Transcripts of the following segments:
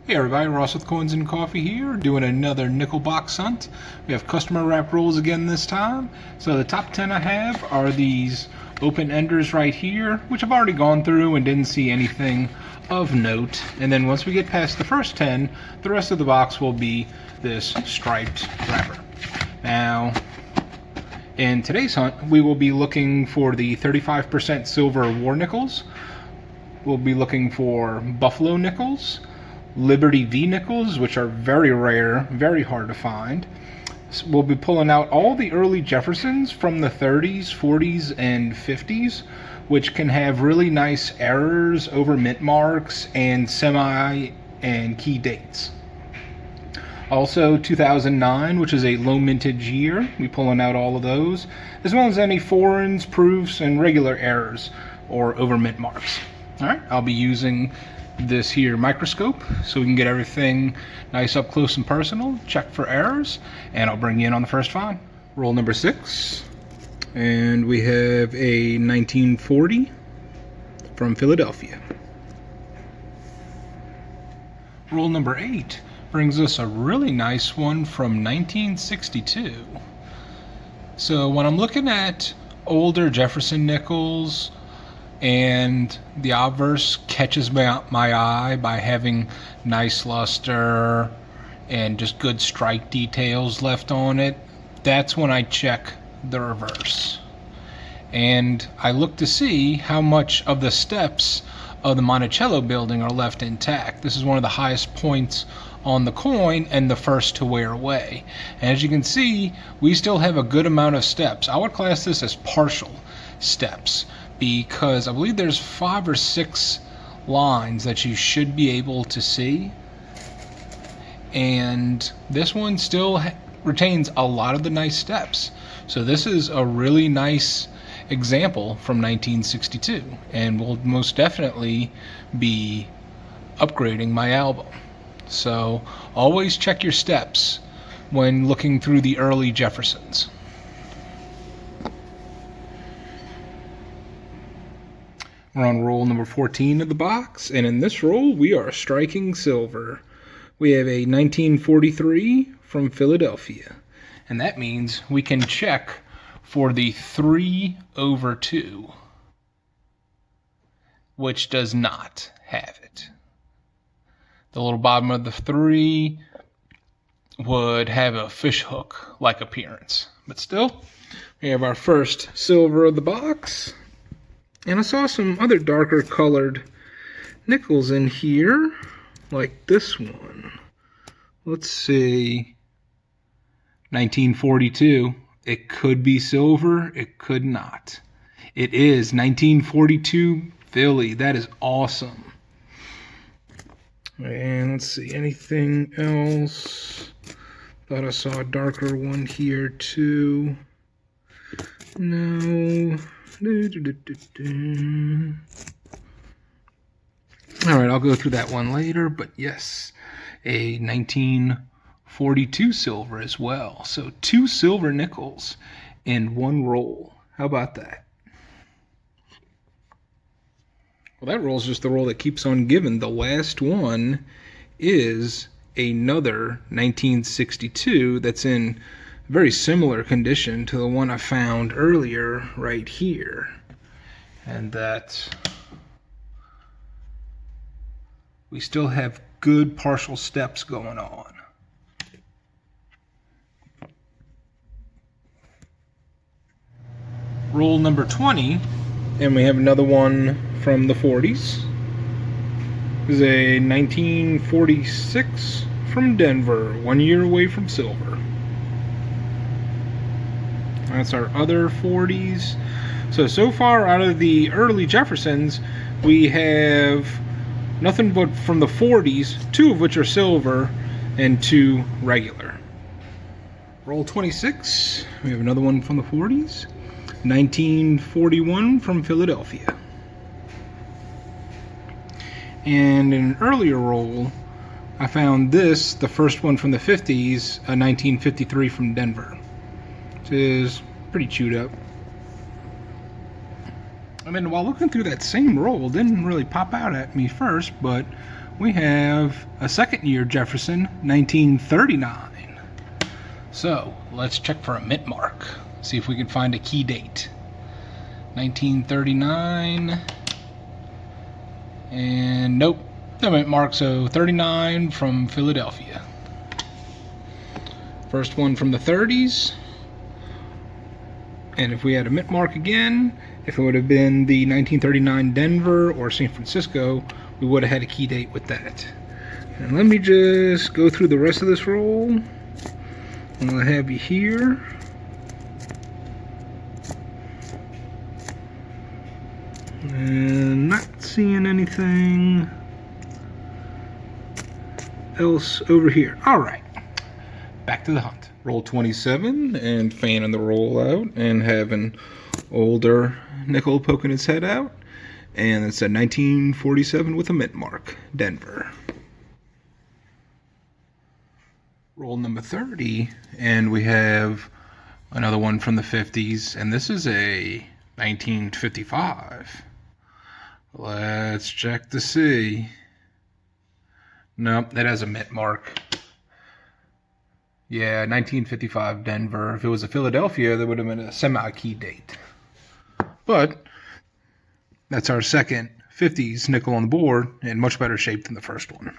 Hey everybody, Ross with Coinsncoffee here, doing another nickel box hunt. We have customer wrap rolls again this time. So the top 10 I have are these open enders right here, which I've already gone through and didn't see anything of note. And then once we get past the first 10, the rest of the box will be this striped wrapper. Now, in today's hunt, we will be looking for the 35% silver war nickels. We'll be looking for buffalo nickels, Liberty V nickels, which are very rare, very hard to find. We'll be pulling out all the early Jeffersons from the 30s, 40s, and 50s, which can have really nice errors over mint marks and semi and key dates. Also 2009, which is a low mintage year, we're pulling out all of those, as well as any foreigns, proofs, and regular errors or over mint marks. Alright, I'll be using this here microscope so we can get everything nice up close and personal, check for errors, and I'll bring you in on the first find. Roll number 6, and we have a 1940 from Philadelphia. Roll number 8 brings us a really nice one from 1962. So when I'm looking at older Jefferson nickels, and the obverse catches my eye by having nice luster and just good strike details left on it, that's when I check the reverse. And I look to see how much of the steps of the Monticello building are left intact. This is one of the highest points on the coin and the first to wear away. And as you can see, we still have a good amount of steps. I would class this as partial steps, because I believe there's 5 or 6 lines that you should be able to see, and this one still retains a lot of the nice steps. So this is a really nice example from 1962, and will most definitely be upgrading my album. So always check your steps when looking through the early Jeffersons. We're on roll number 14 of the box, and in this roll we are striking silver. We have a 1943 from Philadelphia, and that means we can check for the 3/2, which does not have it. The little bottom of the 3 would have a fishhook-like appearance, but still, we have our first silver of the box. And I saw some other darker colored nickels in here, like this one. Let's see. 1942. It could be silver, it could not. It is 1942 Philly. That is awesome. And let's see, anything else? Thought I saw a darker one here too. No. Alright, I'll go through that one later, but yes, a 1942 silver as well. So 2 silver nickels in one roll. How about that? Well, that roll is just the roll that keeps on giving. The last one is another 1962 that's in very similar condition to the one I found earlier right here, and that we still have good partial steps going on. Roll number 20, and we have another one from the 40s. This is a 1946 from Denver, 1 year away from silver. That's our other 40s. So far out of the early Jeffersons, we have nothing but from the 40s, 2 of which are silver and 2 regular. Roll 26, we have another one from the 40s. 1941 from Philadelphia. And in an earlier roll, I found this, the first one from the 50s, a 1953 from Denver. Is pretty chewed up. I mean, while looking through that same roll, didn't really pop out at me first, but we have a second year Jefferson, 1939. So let's check for a mint mark. See if we can find a key date. 1939. And nope, no mint mark, so 39 from Philadelphia. First one from the 30s. And if we had a mint mark again, if it would have been the 1939 Denver or San Francisco, we would have had a key date with that. And let me just go through the rest of this roll. And I'll have you here. And not seeing anything else over here. All right, back to the hunt. Roll 27 and fanning the roll out and having older nickel poking its head out. And it's a 1947 with a mint mark, Denver. Roll number 30, and we have another one from the 50s, and this is a 1955. Let's check to see. Nope, that has a mint mark. Yeah, 1955 Denver. If it was a Philadelphia, there would have been a semi-key date. But that's our second 50s nickel on the board, in much better shape than the first one.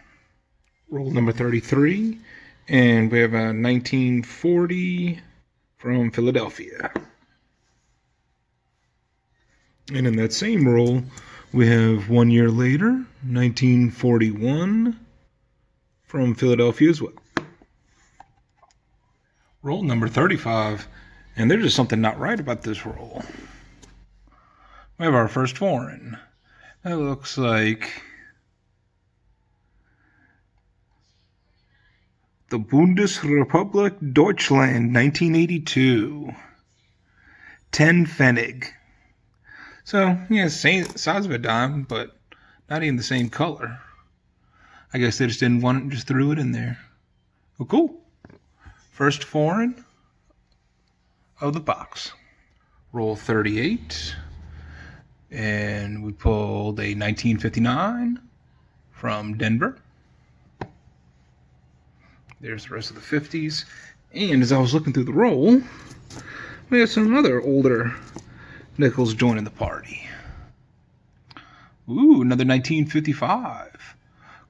Roll number 33, and we have a 1940 from Philadelphia. And in that same roll, we have 1 year later, 1941 from Philadelphia as well. Roll number 35, and there's just something not right about this roll. We have our first foreign. That looks like the Bundesrepublik Deutschland, 1982. 10 Pfennig. So, yeah, same size of a dime, but not even the same color. I guess they just didn't want it and just threw it in there. Well, cool. First foreign of the box. Roll 38. And we pulled a 1959 from Denver. There's the rest of the 50s. And as I was looking through the roll, we have some other older nickels joining the party. Ooh, another 1955.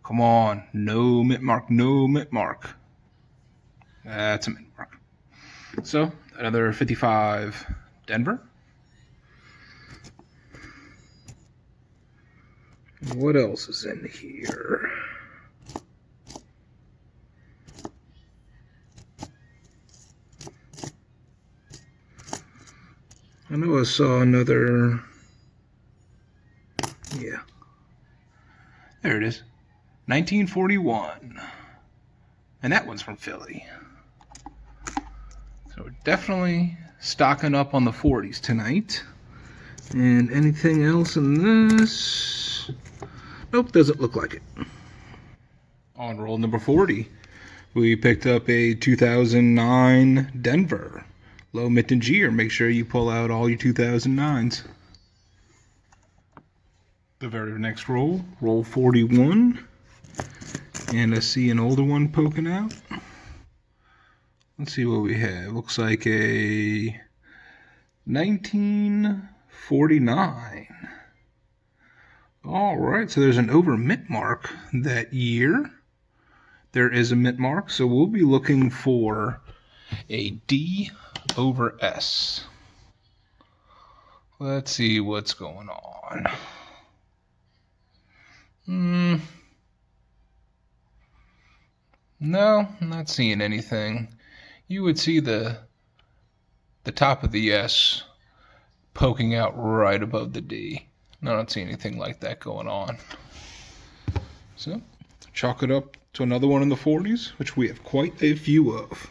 Come on, no mint mark, no mint mark. That's a mint mark. So, another 55 Denver. What else is in here? I know I saw another. Yeah. There it is. 1941. And that one's from Philly. So we're definitely stocking up on the 40s tonight. And anything else in this? Nope, doesn't look like it. On roll number 40, we picked up a 2009 Denver. Low mintage year. Make sure you pull out all your 2009s. The very next roll, roll 41. And I see an older one poking out. Let's see what we have. Looks like a 1949. All right, so there's an over mint mark that year. There is a mint mark, so we'll be looking for a D over S. Let's see what's going on. No, I'm not seeing anything. You would see the top of the S poking out right above the D. I don't see anything like that going on. So, chalk it up to another one in the 40s, which we have quite a few of.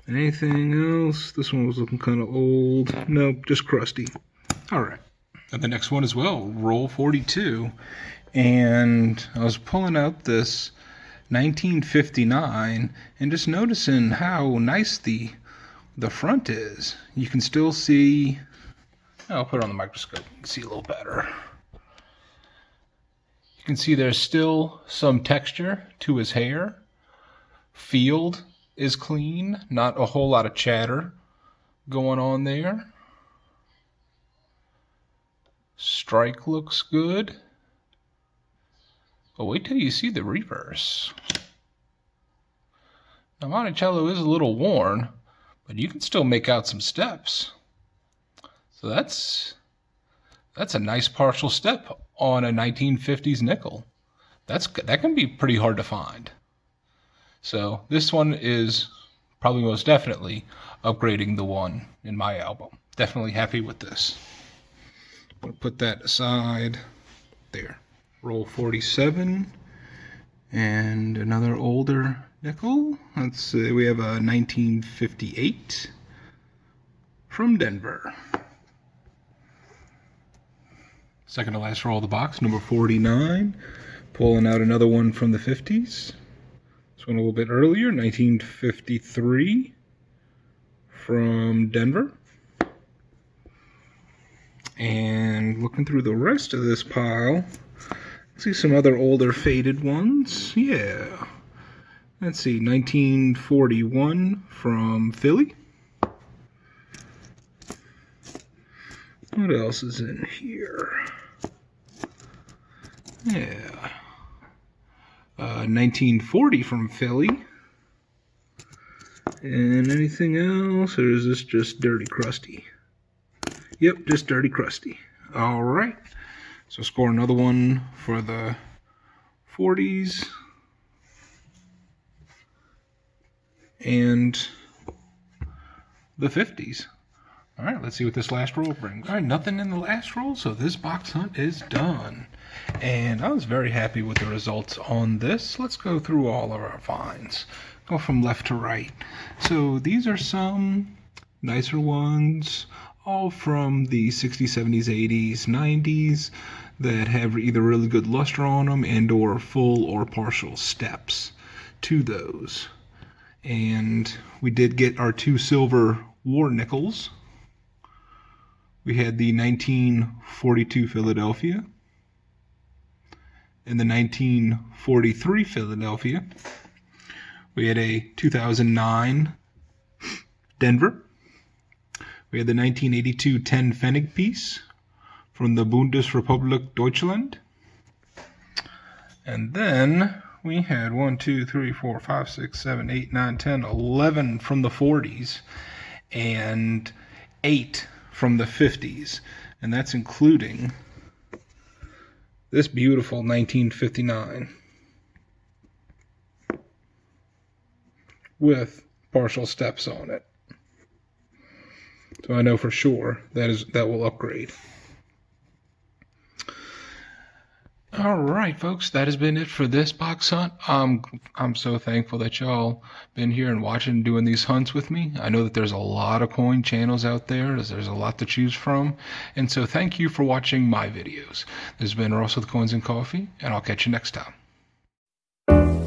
Anything else? This one was looking kind of old. Nope, just crusty. All right. And the next one as well, roll 42. And I was pulling out this 1959 and just noticing how nice the front is. You can still see. I'll put it on the microscope. You can see a little better. You can see there's still some texture to his hair. Field is clean, not a whole lot of chatter going on there. Strike looks good. But wait till you see the reverse. Now Monticello is a little worn, but you can still make out some steps. So that's a nice partial step on a 1950s nickel. That can be pretty hard to find. So this one is probably most definitely upgrading the one in my album. Definitely happy with this. I'm going to put that aside there. Roll 47 and another older nickel. Let's see, we have a 1958 from Denver. Second to last roll of the box, number 49. Pulling out another one from the 50s. This one a little bit earlier, 1953 from Denver. And looking through the rest of this pile, I see some other older faded ones. Yeah. Let's see, 1941 from Philly. What else is in here? Yeah. 1940 from Philly. And anything else, or is this just Dirty Crusty? Yep, just Dirty Crusty. All right. So score another one for the 40s. And the 50s. All right, let's see what this last roll brings. All right, nothing in the last roll, so this box hunt is done. And I was very happy with the results on this. Let's go through all of our finds. Go from left to right. So these are some nicer ones, all from the 60s, 70s, 80s, 90s that have either really good luster on them and or full or partial steps to those. And we did get our two silver war nickels. We had the 1942 Philadelphia and the 1943 Philadelphia. We had a 2009 Denver. We had the 1982 10 Pfennig piece from the Bundesrepublik Deutschland. And then we had 1, 2, 3, 4, 5, 6, 7, 8, 9, 10, 11 from the 40s and 8 from the 50s. And that's including this beautiful 1959 with partial steps on it. So I know for sure that will upgrade. All right, folks, that has been it for this box hunt. I'm so thankful that y'all been here and watching, doing these hunts with me. I know that there's a lot of coin channels out there. There's a lot to choose from. And so thank you for watching my videos. This has been Ross with Coins and Coffee, and I'll catch you next time.